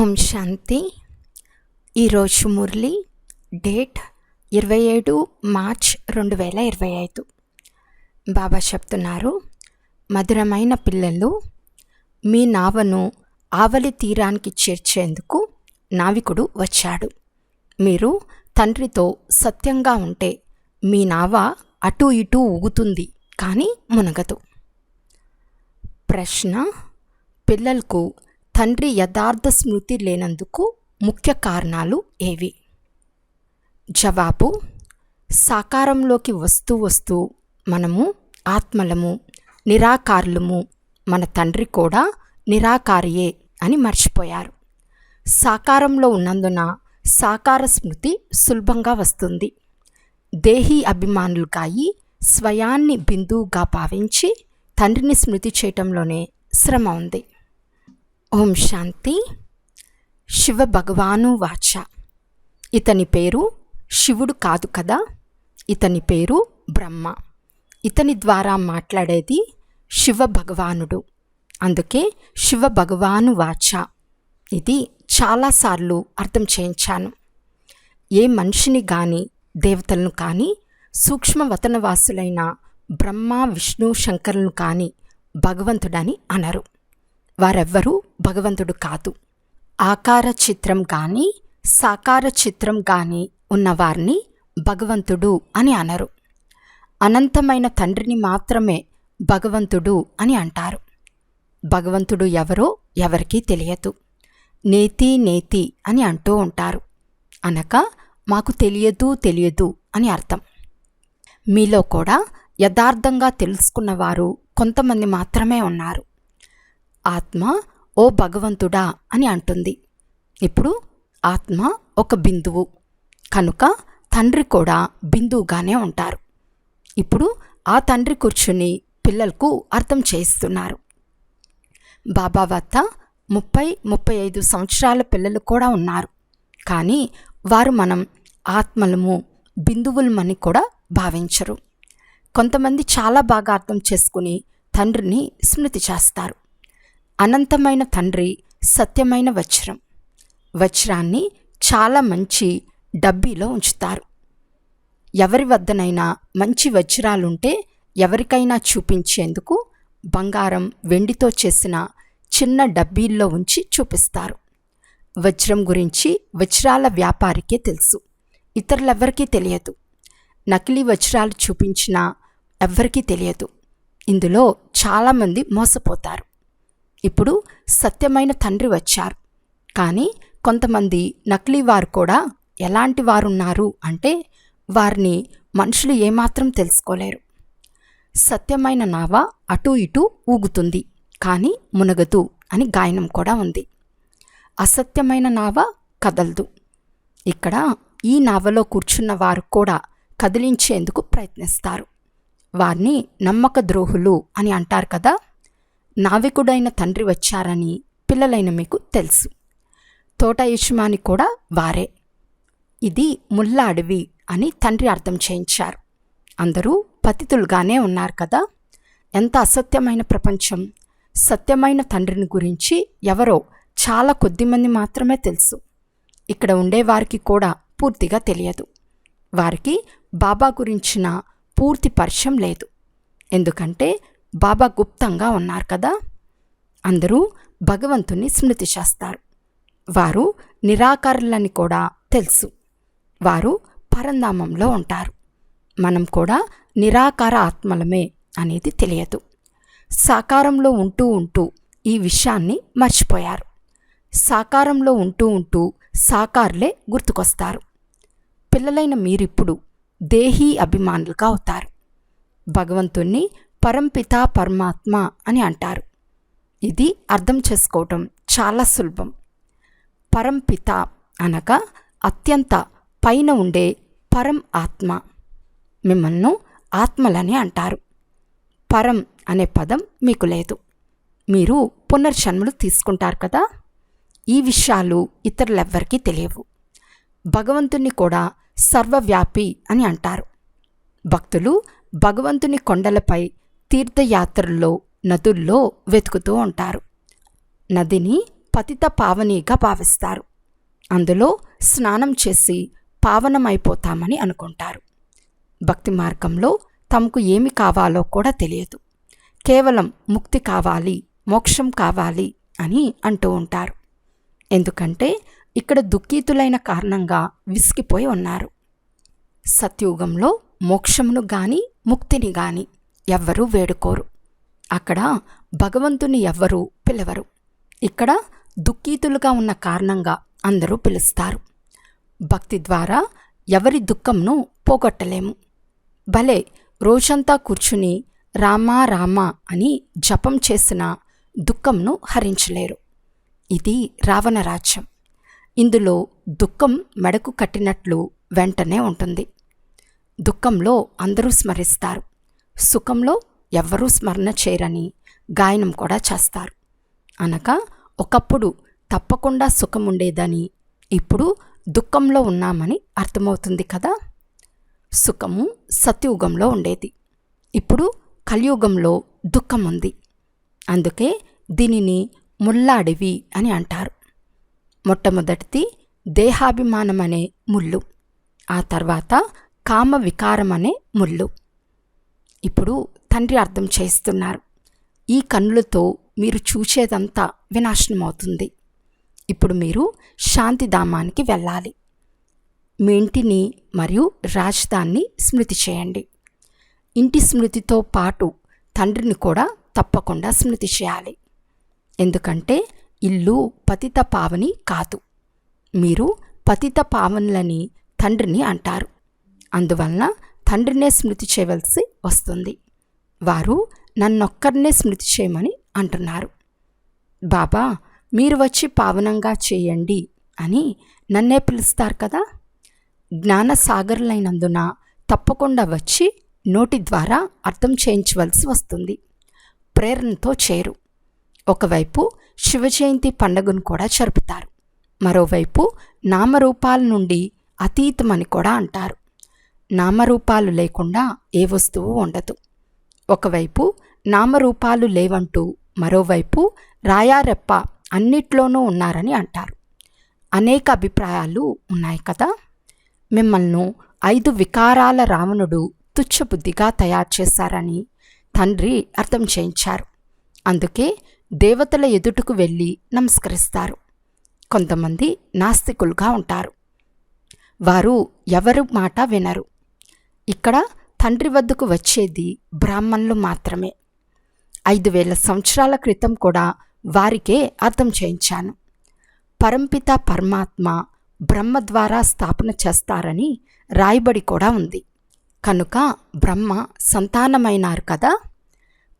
ఓం శాంతి. ఈరోజు Murali date 27 March 2025. బాబా చెప్తున్నారు, మధురమైన పిల్లలు, మీ నావను ఆవలి తీరానికి చేర్చేందుకు నావికుడు వచ్చాడు. మీరు తండ్రితో సత్యంగా ఉంటే మీ నావ అటూ ఇటూ ఊగుతుంది, కానీ మునగదు. ప్రశ్న: పిల్లలకు తండ్రి యథార్థ స్మృతి లేనందుకు ముఖ్య కారణాలు ఏవి? జవాబు: సాకారంలోకి వస్తూ మనము ఆత్మలము, నిరాకారులము. మన తండ్రి కూడా నిరాకారియే అని మర్చిపోయారు. సాకారంలో ఉన్నందున సాకార స్మృతి సులభంగా వస్తుంది. దేహీ అభిమానులుగా అయి స్వయాన్ని బిందువుగా భావించి తండ్రిని స్మృతి చేయటంలోనే శ్రమ ఉంది. ఓం శాంతి. శివ భగవాను వాచ. ఇతని పేరు శివుడు కాదు కదా, ఇతని పేరు బ్రహ్మ. ఇతని ద్వారా మాట్లాడేది శివ భగవానుడు. అందుకే శివ భగవాను వాచ. ఇది చాలాసార్లు అర్థం చేయించాను. ఏ మనిషిని కానీ దేవతలను కానీ సూక్ష్మవతనవాసులైన బ్రహ్మ విష్ణు శంకరులను కానీ భగవంతుడని అనరు. వారెవ్వరూ భగవంతుడు కాదు. ఆకార చిత్రం కానీ సాకార చిత్రం కానీ ఉన్నవారిని భగవంతుడు అని అనరు. అనంతమైన తండ్రిని మాత్రమే భగవంతుడు అని అంటారు. భగవంతుడు ఎవరో ఎవరికీ తెలియదు. నేతి నేతి అని అంటూ ఉంటారు. అనగా మాకు తెలియదు అని అర్థం. మీలో కూడా యథార్థంగా తెలుసుకున్నవారు కొంతమంది మాత్రమే ఉన్నారు. ఆత్మ ఓ భగవంతుడా అని అంటుంది. ఇప్పుడు ఆత్మ ఒక బిందువు కనుక తండ్రి కూడా బిందువుగానే ఉంటారు. ఇప్పుడు ఆ తండ్రి కూర్చుని పిల్లలకు అర్థం చేయిస్తున్నారు. బాబా వద్ద 30-35 సంవత్సరాల పిల్లలు కూడా ఉన్నారు. కానీ వారు మనం ఆత్మలము, బిందువులమని కూడా భావించరు. కొంతమంది చాలా బాగా అర్థం చేసుకుని తండ్రిని స్మృతి చేస్తారు. అనంతమైన తండ్రి సత్యమైన వజ్రం. వజ్రాన్ని చాలా మంచి డబ్బీలో ఉంచుతారు. ఎవరి వద్దనైనా మంచి వజ్రాలుంటే ఎవరికైనా చూపించేందుకు బంగారం, వెండితో చేసిన చిన్న డబ్బీల్లో ఉంచి చూపిస్తారు. వజ్రం గురించి వజ్రాల వ్యాపారికే తెలుసు, ఇతరులెవ్వరికీ తెలియదు. నకిలీ వజ్రాలు చూపించినా ఎవ్వరికీ తెలియదు. ఇందులో చాలామంది మోసపోతారు. ఇప్పుడు సత్యమైన తండ్రి వచ్చారు. కానీ కొంతమంది నకిలీ వారు కూడా ఎలాంటి వారున్నారు అంటే వారిని మనుషులు ఏమాత్రం తెలుసుకోలేరు. సత్యమైన నావ అటూ ఇటూ ఊగుతుంది, కానీ మునగదు అని గాయనం కూడా ఉంది. అసత్యమైన నావ కదలదు. ఇక్కడ ఈ నావలో కూర్చున్న వారు కూడా కదిలించేందుకు ప్రయత్నిస్తారు. వారిని నమ్మక ద్రోహులు అని అంటారు కదా. నావికుడైన తండ్రి వచ్చారని పిల్లలైన మీకు తెలుసు. తోట యజమాని కూడా వారే. ఇది ముళ్ళ అడవి అని తండ్రి అర్థం చేయించారు. అందరూ పతితులుగానే ఉన్నారు కదా. ఎంత అసత్యమైన ప్రపంచం. సత్యమైన తండ్రిని గురించి ఎవరో చాలా కొద్దిమంది మాత్రమే తెలుసు. ఇక్కడ ఉండేవారికి కూడా పూర్తిగా తెలియదు. వారికి బాబా గురించిన పూర్తి పరిచయం లేదు. ఎందుకంటే బాబా గుప్తంగా ఉన్నారు కదా. అందరూ భగవంతుని స్మృతి చేస్తారు. వారు నిరాకారులని కూడా తెలుసు. వారు పరంధామంలో ఉంటారు. మనం కూడా నిరాకార ఆత్మలమే అనేది తెలియదు. సాకారంలో ఉంటూ ఈ విషయాన్ని మర్చిపోయారు. సాకారంలో ఉంటూ సాకారులే గుర్తుకొస్తారు. పిల్లలైన మీరిప్పుడు దేహీ అభిమానులుగా అవుతారు. భగవంతుణ్ణి పరంపిత పరమాత్మ అని అంటారు. ఇది అర్థం చేసుకోవటం చాలా సులభం. పరంపిత అనగా అత్యంత పైన ఉండే పరం ఆత్మ. మిమ్మల్ని ఆత్మలని అంటారు. పరం అనే పదం మీకు లేదు. మీరు పునర్జన్మలు తీసుకుంటారు కదా. ఈ విషయాలు ఇతరులెవ్వరికీ తెలియవు. భగవంతుని కూడా సర్వవ్యాపి అని అంటారు. భక్తులు భగవంతుని కొండలపై, తీర్థయాత్రల్లో, నదుల్లో వెతుకుతూ ఉంటారు. నదిని పతిత పావనిగా భావిస్తారు. అందులో స్నానం చేసి పావనమైపోతామని అనుకుంటారు. భక్తి మార్గంలో తమకు ఏమి కావాలో కూడా తెలియదు. కేవలం ముక్తి కావాలి, మోక్షం కావాలి అని అంటూ ఉంటారు. ఎందుకంటే ఇక్కడ దుఃఖితులైన కారణంగా విసిగిపోయి ఉన్నారు. సత్యుగంలో మోక్షమును గాని ముక్తిని గాని ఎవ్వరూ వేడుకోరు. అక్కడ భగవంతుని ఎవ్వరూ పిలవరు. ఇక్కడ దుఃఖితులుగా ఉన్న కారణంగా అందరూ పిలుస్తారు. భక్తి ద్వారా ఎవరి దుఃఖంను పోగొట్టలేము. భలే రోజంతా కూర్చుని రామా రామా అని జపం చేసిన దుఃఖంను హరించలేరు. ఇది రావణ రాజ్యం. ఇందులో దుఃఖం మెడకు కట్టినట్లు వెంటనే ఉంటుంది. దుఃఖంలో అందరూ స్మరిస్తారు, సుఖంలో ఎవ్వరూ స్మరణ చేయరని గాయనం కూడా చేస్తారు. అనగా ఒకప్పుడు తప్పకుండా సుఖం ఉండేదని, ఇప్పుడు దుఃఖంలో ఉన్నామని అర్థమవుతుంది కదా. సుఖము సత్యుగంలో ఉండేది, ఇప్పుడు కలియుగంలో దుఃఖం ఉంది. అందుకే దీనిని ముళ్ళ అడవి అని అంటారు. మొట్టమొదటిది దేహాభిమానం అనే ముళ్ళు, ఆ తర్వాత కామ వికారం అనే ముళ్ళు. ఇప్పుడు తండ్రి అర్థం చేస్తున్నారు, ఈ కన్నులతో మీరు చూసేదంతా వినాశనమవుతుంది. ఇప్పుడు మీరు శాంతిధామానికి వెళ్ళాలి. మీ ఇంటిని మరియు రాజధానిని స్మృతి చేయండి. ఇంటి స్మృతితో పాటు తండ్రిని కూడా తప్పకుండా స్మృతి చేయాలి. ఎందుకంటే ఇల్లు పతిత పావని కాదు, మీరు పతిత పావనులని తండ్రిని అంటారు. అందువలన తండ్రినే స్మృతి చేయవలసి వస్తుంది. వారు నన్నొక్కరినే స్మృతి చేయమని అంటున్నారు. బాబా మీరు వచ్చి పావనంగా చేయండి అని నన్నే పిలుస్తారు కదా. జ్ఞానసాగరులైనందున తప్పకుండా వచ్చి నోటి ద్వారా అర్థం చేయించవలసి వస్తుంది. ప్రేరణతో చేరు. ఒకవైపు శివజయంతి పండుగను కూడా జరుపుతారు, మరోవైపు నామరూపాల నుండి అతీతమని కూడా అంటారు. నామరూపాలు లేకుండా ఏ వస్తువు ఉండదు. ఒకవైపు నామరూపాలు లేవంటూ మరోవైపు రాయారెప్ప అన్నిట్లోనూ ఉన్నారని అంటారు. అనేక అభిప్రాయాలు ఉన్నాయి కదా. మిమ్మల్ని 5 వికారాల రావణుడు తుచ్చబుద్ధిగా తయారు చేశారని తండ్రి అర్థం చేయించారు. అందుకే దేవతల ఎదుటకు వెళ్ళి నమస్కరిస్తారు. కొంతమంది నాస్తికులుగా ఉంటారు, వారు ఎవరు మాట వినరు. ఇక్కడ తండ్రి వద్దకు వచ్చేది బ్రాహ్మణులు మాత్రమే. 5000 సంవత్సరాల క్రితం కూడా వారికే అర్థం చేయించాను. పరంపిత పరమాత్మ బ్రహ్మ ద్వారా స్థాపన చేస్తారని రాయబడి కూడా ఉంది. కనుక బ్రహ్మ సంతానమైనారు కదా.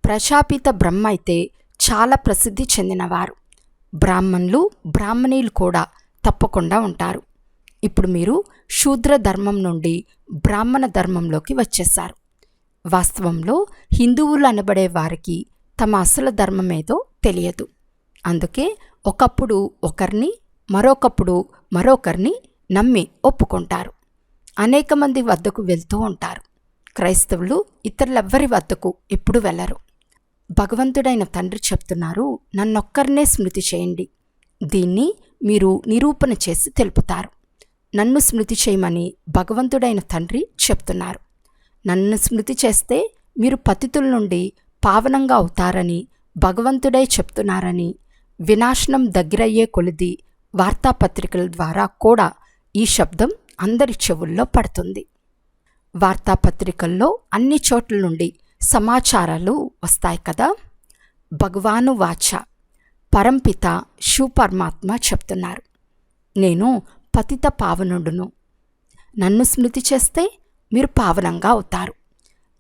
ప్రజాపిత బ్రహ్మ అయితే చాలా ప్రసిద్ధి చెందినవారు. బ్రాహ్మణులు బ్రాహ్మణీలు కూడా తప్పకుండా ఉంటారు. ఇప్పుడు మీరు శూద్ర ధర్మం నుండి బ్రాహ్మణ ధర్మంలోకి వచ్చేశారు. వాస్తవంలో హిందువులు అనబడే వారికి తమ అసలు ధర్మమేదో తెలియదు. అందుకే ఒకప్పుడు ఒకరిని మరొకప్పుడు మరొకరిని నమ్మి ఒప్పుకుంటారు. అనేక మంది వద్దకు వెళ్తూ ఉంటారు. క్రైస్తవులు ఇతరులెవ్వరి వద్దకు ఎప్పుడు వెళ్ళరు. భగవంతుడైన తండ్రి చెప్తున్నారు, నన్నొక్కరినే స్మృతి చేయండి. దీన్ని మీరు నిరూపణ చేసి తెలుపుతారు. నన్ను స్మృతి చేయమని భగవంతుడైన తండ్రి చెప్తున్నారు. నన్ను స్మృతి చేస్తే మీరు పతితుల నుండి పావనంగా అవుతారని భగవంతుడై చెప్తున్నారని వినాశనం దగ్గరయ్యే కొలిది వార్తాపత్రికల ద్వారా కూడా ఈ శబ్దం అందరి చెవుల్లో పడుతుంది. వార్తాపత్రికల్లో అన్ని చోట్ల నుండి సమాచారాలు వస్తాయి కదా. భగవాను వాచ పరంపిత శివపరమాత్మ చెప్తున్నారు, నేను పతిత పావనుడును. నన్ను స్మృతి చేస్తే మీరు పావనంగా అవుతారు.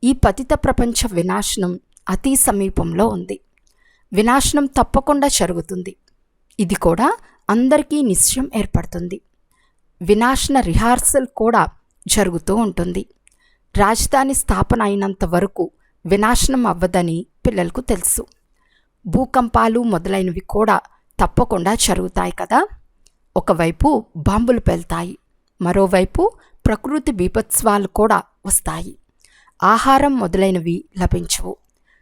ఈ పతిత ప్రపంచ వినాశనం అతి సమీపంలో ఉంది. వినాశనం తప్పకుండా జరుగుతుంది. ఇది కూడా అందరికీ నిశ్చయం ఏర్పడుతుంది. వినాశన రిహార్సల్ కూడా జరుగుతూ ఉంటుంది. రాజధాని స్థాపన అయినంత వరకు వినాశనం అవ్వదని పిల్లలకు తెలుసు. భూకంపాలు మొదలైనవి కూడా తప్పకుండా జరుగుతాయి కదా. ఒకవైపు బాంబులు పేల్తాయి, మరోవైపు ప్రకృతి బీభత్సవాలు కూడా వస్తాయి. ఆహారం మొదలైనవి లభించవు,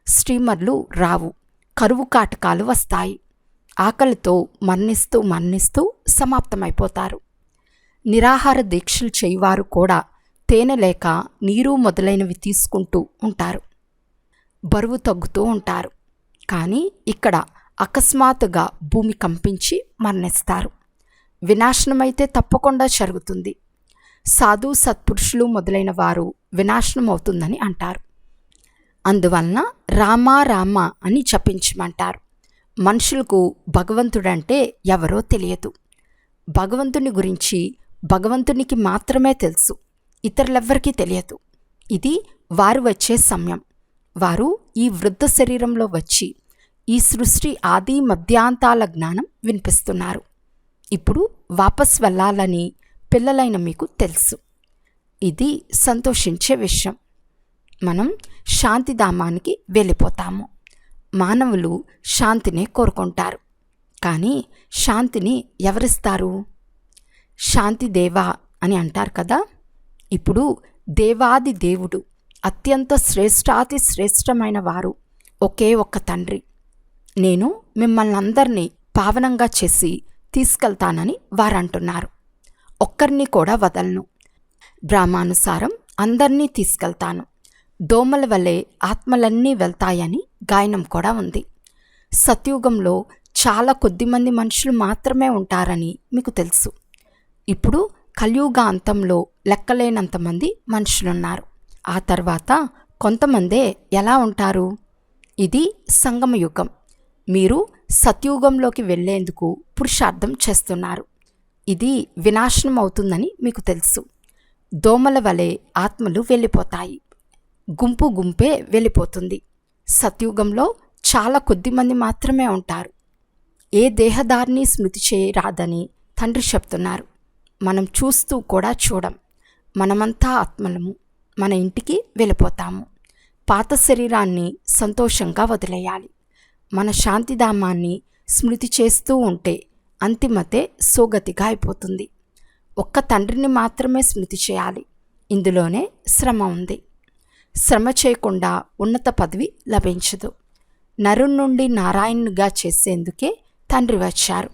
స్టీమర్లు రావు, కరువు కాటకాలు వస్తాయి. ఆకలితో మరణిస్తూ మరణిస్తూ సమాప్తమైపోతారు. నిరాహార దీక్షలు చేయవారు కూడా తేనె లేక నీరు మొదలైనవి తీసుకుంటూ ఉంటారు. బరువు తగ్గుతూ ఉంటారు. కానీ ఇక్కడ అకస్మాత్తుగా భూమి కంపించి మరణిస్తారు. వినాశనమైతే తప్పకుండా జరుగుతుంది. సాధు సత్పురుషులు మొదలైన వారు వినాశనం అవుతుందని అంటారు. అందువలన రామా రామ అని జపించమంటారు. మనుషులకు భగవంతుడంటే ఎవరో తెలియదు. భగవంతుని గురించి భగవంతునికి మాత్రమే తెలుసు, ఇతరులెవ్వరికీ తెలియదు. ఇది వారు వచ్చే సమయం. వారు ఈ వృద్ధ శరీరంలో వచ్చి ఈ సృష్టి ఆది మధ్యాంతాల జ్ఞానం వినిపిస్తున్నారు. ఇప్పుడు వాపస్ వెళ్ళాలని పిల్లలైన మీకు తెలుసు. ఇది సంతోషించే విషయం. మనం శాంతిధామానికి వెళ్ళిపోతాము. మానవులు శాంతినే కోరుకుంటారు. కానీ శాంతిని ఎవరిస్తారు? శాంతిదేవా అని అంటారు కదా. ఇప్పుడు దేవాది దేవుడు, అత్యంత శ్రేష్టాతి శ్రేష్టమైన వారు ఒకే ఒక్క తండ్రి. నేను మిమ్మల్ని అందరినీ పావనంగా చేసి తీసుకెళ్తానని వారంటున్నారు. ఒక్కరిని కూడా వదలను. బ్రాహ్మానుసారం అందరినీ తీసుకెళ్తాను. దోమల వలె ఆత్మలన్నీ వెళ్తాయని గాయనం కూడా ఉంది. సత్యుగంలో చాలా కొద్దిమంది మనుషులు మాత్రమే ఉంటారని మీకు తెలుసు. ఇప్పుడు కలియుగ అంతంలో లెక్కలేనంతమంది మనుషులున్నారు. ఆ తర్వాత కొంతమందే ఎలా ఉంటారు? ఇది సంగమయుగం. మీరు సత్యుగంలోకి వెళ్లేందుకు పురుషార్థం చేస్తున్నారు. ఇది వినాశనం అవుతుందని మీకు తెలుసు. దోమల వలె ఆత్మలు వెళ్ళిపోతాయి. గుంపు గుంపే వెళ్ళిపోతుంది. సత్యుగంలో చాలా కొద్దిమంది మాత్రమే ఉంటారు. ఏ దేహదారిని స్మృతి చేయరాదని తండ్రి చెప్తున్నారు. మనం చూస్తూ కూడా చూడం. మనమంతా ఆత్మలము. మన ఇంటికి వెళ్ళిపోతాము. పాత శరీరాన్ని సంతోషంగా వదిలేయాలి. మన శాంతిధామాన్ని స్మృతి చేస్తూ ఉంటే అంతిమతే సోగతిగా అయిపోతుంది. ఒక్క తండ్రిని మాత్రమే స్మృతి చేయాలి. ఇందులోనే శ్రమ ఉంది. శ్రమ చేయకుండా ఉన్నత పదవి లభించదు. నరుని నుండి నారాయణునిగా చేసేందుకే తండ్రి వచ్చారు.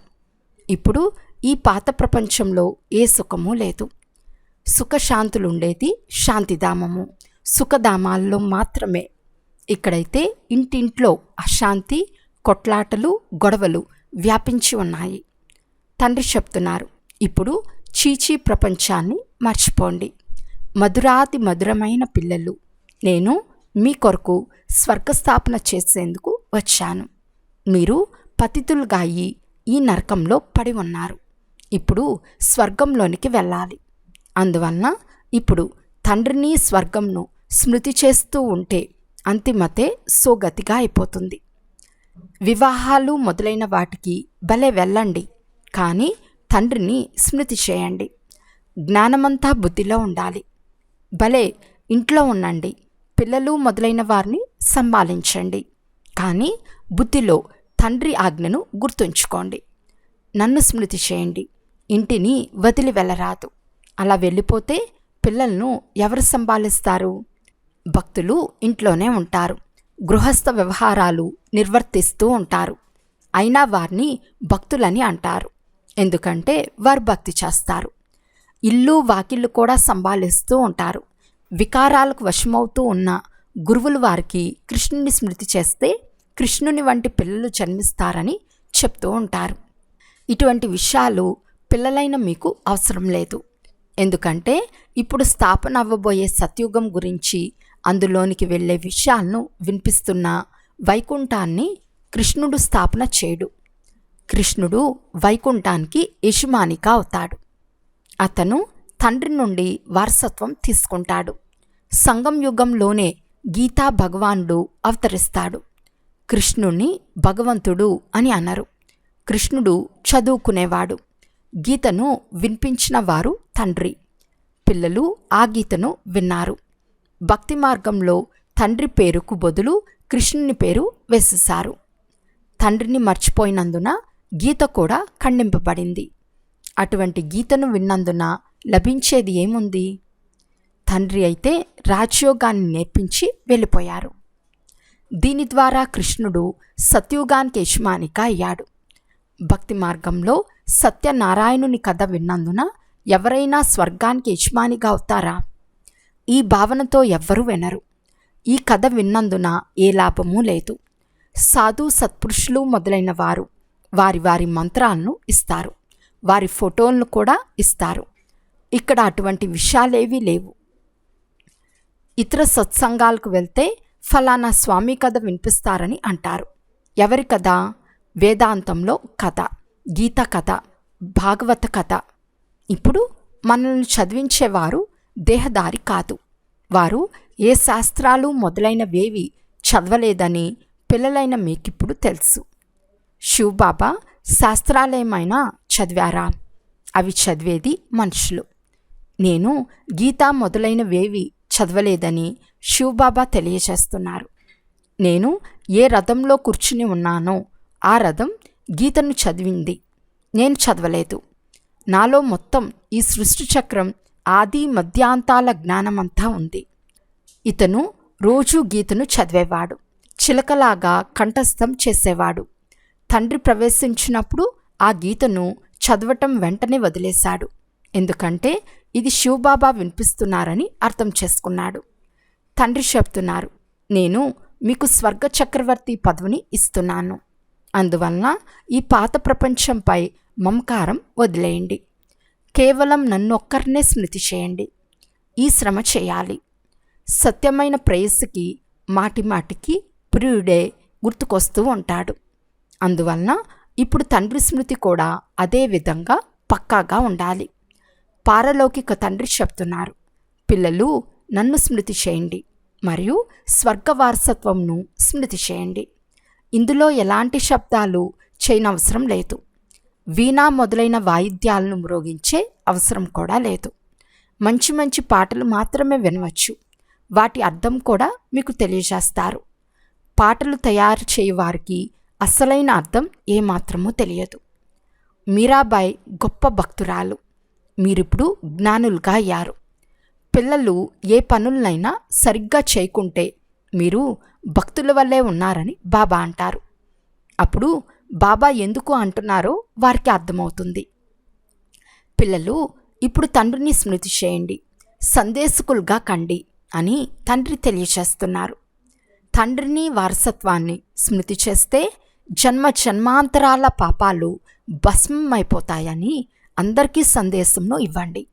ఇప్పుడు ఈ పాత ప్రపంచంలో ఏ సుఖము లేదు. సుఖశాంతులుండేది శాంతిధామము. సుఖధామాల్లో మాత్రమే. ఇక్కడైతే ఇంటింట్లో అశాంతి, కొట్లాటలు, గొడవలు వ్యాపించి ఉన్నాయి. తండ్రి చెప్తున్నారు, ఇప్పుడు చీచీ ప్రపంచాన్ని మర్చిపోండి. మధురాతి మధురమైన పిల్లలు, నేను మీ కొరకు స్వర్గస్థాపన చేసేందుకు వచ్చాను. మీరు పతితులుగా అయి ఈ నరకంలో పడి ఉన్నారు. ఇప్పుడు స్వర్గంలోనికి వెళ్ళాలి. అందువలన ఇప్పుడు తండ్రిని స్వర్గంను స్మృతి చేస్తూ ఉంటే అంతిమతే సోగతిగా అయిపోతుంది. వివాహాలు మొదలైన వాటికి భలే వెళ్ళండి, కానీ తండ్రిని స్మృతి చేయండి. జ్ఞానమంతా బుద్ధిలో ఉండాలి. భలే ఇంట్లో ఉండండి, పిల్లలు మొదలైన వారిని సంభాళించండి, కానీ బుద్ధిలో తండ్రి ఆజ్ఞను గుర్తుంచుకోండి. నన్ను స్మృతి చేయండి. ఇంటిని వదిలి వెళ్ళరాదు. అలా వెళ్ళిపోతే పిల్లలను ఎవరు సంభాళిస్తారు? భక్తులు ఇంట్లోనే ఉంటారు. గృహస్థ వ్యవహారాలు నిర్వర్తిస్తూ ఉంటారు. అయినా వారిని భక్తులని అంటారు. ఎందుకంటే వారు భక్తి చేస్తారు. ఇల్లు వాకిళ్ళు కూడా సంభాళిస్తూ ఉంటారు. వికారాలకు వశమవుతూ ఉన్న గురువులు వారికి కృష్ణుని స్మృతి చేస్తే కృష్ణుని వంటి పిల్లలు జన్మిస్తారని చెప్తూ ఉంటారు. ఇటువంటి విషయాలు పిల్లలైన మీకు అవసరం లేదు. ఎందుకంటే ఇప్పుడు స్థాపన అవ్వబోయే సత్యుగం గురించి, అందులోనికి వెళ్ళే విషయాలను వినిపిస్తున్న వైకుంఠాన్ని కృష్ణుడు స్థాపన చేయడు. కృష్ణుడు వైకుంఠానికి యజమానిగా అవుతాడు. అతను తండ్రి నుండి వారసత్వం తీసుకుంటాడు. సంగం యుగంలోనే గీతా భగవానుడు అవతరిస్తాడు. కృష్ణుని భగవంతుడు అని అనరు. కృష్ణుడు చదువుకునేవాడు. గీతను వినిపించిన వారు తండ్రి. పిల్లలు ఆ గీతను విన్నారు. భక్తి మార్గంలో తండ్రి పేరుకు బదులు కృష్ణుని పేరు వేసేశారు. తండ్రిని మర్చిపోయినందున గీత కూడా ఖండింపబడింది. అటువంటి గీతను విన్నందున లభించేది ఏముంది? తండ్రి అయితే రాజయోగాన్ని నేర్పించి వెళ్ళిపోయారు. దీని ద్వారా కృష్ణుడు సత్యుగానికి యజమానిగా అయ్యాడు. భక్తి మార్గంలో సత్యనారాయణుని కథ విన్నందున ఎవరైనా స్వర్గానికి యజమానిగా అవుతారా? ఈ భావనతో ఎవ్వరూ వినరు. ఈ కథ విన్నందున ఏ లాభమూ లేదు. సాధు సత్పురుషులు మొదలైన వారు వారి వారి మంత్రాలను ఇస్తారు, వారి ఫోటోలను కూడా ఇస్తారు. ఇక్కడ అటువంటి విషయాలేవీ లేవు. ఇతర సత్సంగాలకు వెళ్తే ఫలానా స్వామి కథ వినిపిస్తారని అంటారు. ఎవరి కథ? వేదాంతంలో కథ, గీత కథ, భాగవత కథ. ఇప్పుడు మనల్ని చదివించేవారు దేహదారి కాదు. వారు ఏ శాస్త్రాలు మొదలైనవేవి చదవలేదని పిల్లలైన మీకిప్పుడు తెలుసు. శివబాబా శాస్త్రాలేమైనా చదివారా? అవి చదివేది మనుషులు. నేను గీత మొదలైనవేవి చదవలేదని శివబాబా తెలియచేస్తున్నారు. నేను ఏ రథంలో కూర్చుని ఉన్నానో ఆ రథం గీతను చదివింది, నేను చదవలేదు. నాలో మొత్తం ఈ సృష్టి చక్రం ఆది మధ్యాంతాల జ్ఞానమంతా ఉంది. ఇతను రోజూ గీతను చదివేవాడు, చిలకలాగా కంఠస్థం చేసేవాడు. తండ్రి ప్రవేశించినప్పుడు ఆ గీతను చదవటం వెంటనే వదిలేశాడు. ఎందుకంటే ఇది శివబాబా వినిపిస్తున్నారని అర్థం చేసుకున్నాడు. తండ్రి చెప్తున్నారు, నేను మీకు స్వర్గ చక్రవర్తి పదవిని ఇస్తున్నాను. అందువలన ఈ పాత ప్రపంచంపై మమకారం వదిలేయండి. కేవలం నన్నొక్కరినే స్మృతి చేయండి. ఈ శ్రమ చేయాలి. సత్యమైన ప్రేయసికి మాటిమాటికి ప్రియుడే గుర్తుకొస్తూ ఉంటాడు. అందువలన ఇప్పుడు తండ్రి స్మృతి కూడా అదే విధంగా పక్కాగా ఉండాలి. పారలౌకిక తండ్రి చెప్తున్నారు, పిల్లలు నన్ను స్మృతి చేయండి మరియు స్వర్గ వారసత్వంను స్మృతి చేయండి. ఇందులో ఎలాంటి శబ్దాలు చేయనవసరం లేదు. వీణా మొదలైన వాయిద్యాలను మ్రోగించే అవసరం కూడా లేదు. మంచి మంచి పాటలు మాత్రమే వినవచ్చు. వాటి అర్థం కూడా మీకు తెలియజేస్తారు. పాటలు తయారు చేయవారికి అసలైన అర్థం ఏమాత్రమూ తెలియదు. మీరాబాయి గొప్ప భక్తురాలు. మీరిప్పుడు జ్ఞానులుగా అయ్యారు. పిల్లలు ఏ పనులనైనా సరిగ్గా చేయకుంటే మీరు భక్తుల వల్లే ఉన్నారని బాబా అంటారు. అప్పుడు బాబా ఎందుకు అంటున్నారో వారికి అర్థమవుతుంది. పిల్లలు ఇప్పుడు తండ్రిని స్మృతి చేయండి, సందేశకులుగా కండి అని తండ్రి తెలియచేస్తున్నారు. తండ్రిని వారసత్వాన్ని స్మృతి చేస్తే జన్మ జన్మాంతరాల పాపాలు భస్మమైపోతాయని అందరికీ సందేశంను ఇవ్వండి.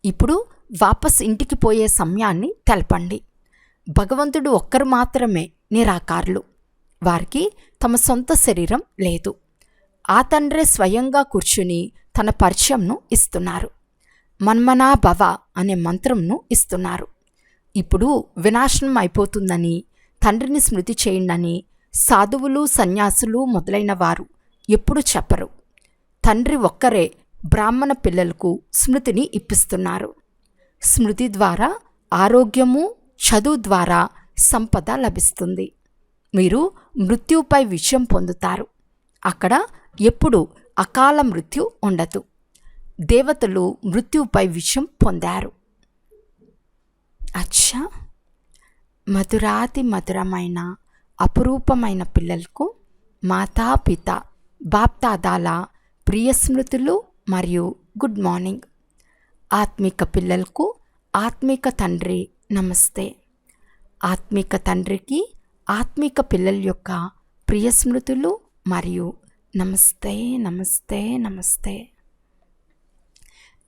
ఇప్పుడు వాపస్ ఇంటికి పోయే సమయాన్ని తెలపండి. భగవంతుడు ఒక్కరు మాత్రమే నిరాకారులు. వారికి తమ సొంత శరీరం లేదు. ఆ తండ్రే స్వయంగా కూర్చుని తన పరిచయంను ఇస్తున్నారు. మన్మనా భవ అనే మంత్రంను ఇస్తున్నారు. ఇప్పుడు వినాశనం అయిపోతుందని తండ్రిని స్మృతి చేయండి సాధువులు సన్యాసులు మొదలైన వారు ఎప్పుడు చెప్పరు. తండ్రి ఒక్కరే బ్రాహ్మణ పిల్లలకు స్మృతిని ఇప్పిస్తున్నారు. స్మృతి ద్వారా ఆరోగ్యము, చదువు ద్వారా సంపద లభిస్తుంది. మీరు మృత్యుపై విజయం పొందుతారు. అక్కడ ఎప్పుడు అకాల మృత్యు ఉండదు. దేవతలు మృత్యుపై విజయం పొందారు. అచ్చా, మధురాతి మధురమైన అపురూపమైన పిల్లలకు మాతాపిత బాప్దాదాల ప్రియ స్మృతులు మరియు గుడ్ మార్నింగ్. ఆత్మిక పిల్లలకు ఆత్మిక తండ్రి నమస్తే. ఆత్మిక తండ్రికి ఆత్మిక పిల్లల యొక్క ప్రియ స్మృతులు మరియు నమస్తే నమస్తే నమస్తే.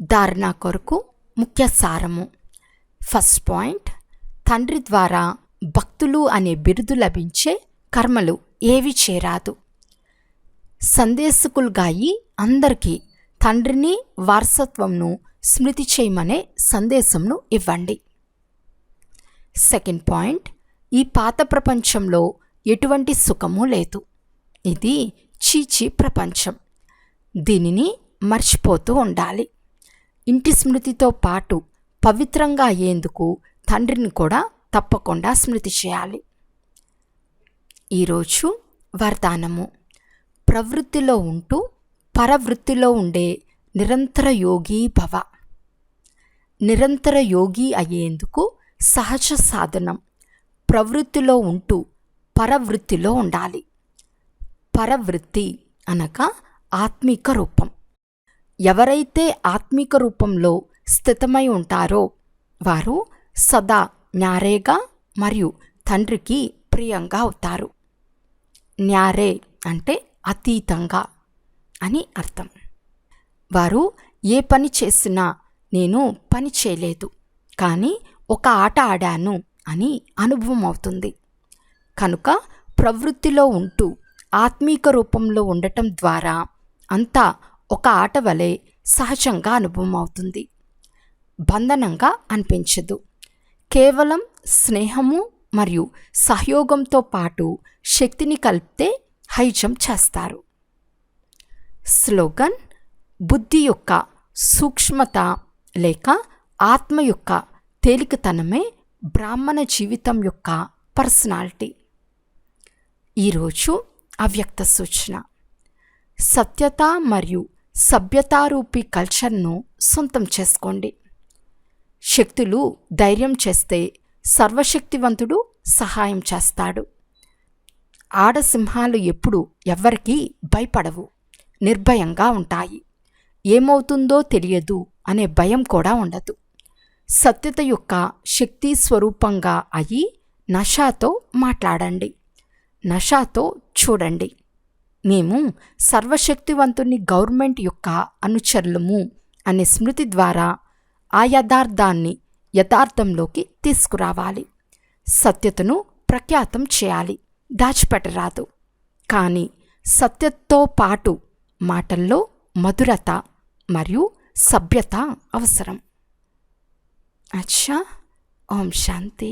ధారణ కొరకు ముఖ్య సారము. ఫస్ట్ పాయింట్, తండ్రి ద్వారా భక్తులు అనే బిరుదు లభించే కర్మలు ఏవి చేరాదు. సందేశకులుగాయి అందరికీ తండ్రిని వారసత్వంను స్మృతి చేయమనే సందేశంను ఇవ్వండి. సెకండ్ పాయింట్, ఈ పాత ప్రపంచంలో ఎటువంటి సుఖము లేదు. ఇది చీచి ప్రపంచం. దీనిని మర్చిపోతూ ఉండాలి. ఇంటి స్మృతితో పాటు పవిత్రంగా అయ్యేందుకు తండ్రిని కూడా తప్పకుండా స్మృతి చేయాలి. ఈరోజు వరదానము. ప్రవృత్తిలో ఉంటూ పరవృత్తిలో ఉండే నిరంతర యోగి భవ. నిరంతర యోగి అయ్యేందుకు సహజ సాధనం ప్రవృత్తిలో ఉంటూ పరవృత్తిలో ఉండాలి. పరవృత్తి అనగా ఆత్మీక రూపం. ఎవరైతే ఆత్మీక రూపంలో స్థితమై ఉంటారో వారు సదా న్యారేగా మరియు తండ్రికి ప్రియంగా అవుతారు. న్యారే అంటే అతీతంగా అని అర్థం. వారు ఏ పని చేసినా నేను పని చేయలేదు కానీ ఒక ఆట ఆడాను అని అనుభవం అవుతుంది. కనుక ప్రవృత్తిలో ఉంటూ ఆత్మీక రూపంలో ఉండటం ద్వారా అంతా ఒక ఆట వలె సహజంగా అనుభవం అవుతుంది. బంధనంగా అనిపించదు. కేవలం స్నేహము మరియు సహయోగంతో పాటు శక్తిని కలిపితే హైజం చేస్తారు. స్లోగన్: బుద్ధి యొక్క సూక్ష్మత లేక ఆత్మ యొక్క తేలికతనమే బ్రాహ్మణ జీవితం యొక్క పర్సనాలిటీ. ఈరోజు అవ్యక్త సూచన: సత్యత మరియు సభ్యతారూపీ కల్చర్ను సొంతం చేసుకోండి. శక్తులు ధైర్యం చేస్తే సర్వశక్తివంతుడు సహాయం చేస్తాడు. ఆడసింహాలు ఎప్పుడు ఎవ్వరికీ భయపడవు, నిర్భయంగా ఉంటాయి. ఏమవుతుందో తెలియదు అనే భయం కూడా ఉండదు. సత్యత యొక్క శక్తి స్వరూపంగా అయి నషాతో మాట్లాడండి, నషాతో చూడండి. మేము సర్వశక్తివంతుని గవర్నమెంట్ యొక్క అనుచరులము అనే స్మృతి ద్వారా ఆ యథార్థాన్ని యథార్థంలోకి తీసుకురావాలి. సత్యతను ప్రఖ్యాతం చేయాలి, దాచిపెట్టరాదు. కానీ సత్యతో పాటు మాటల్లో మధురత మరియు సభ్యత అవసరం. అచ్చా. ఓం శాంతి.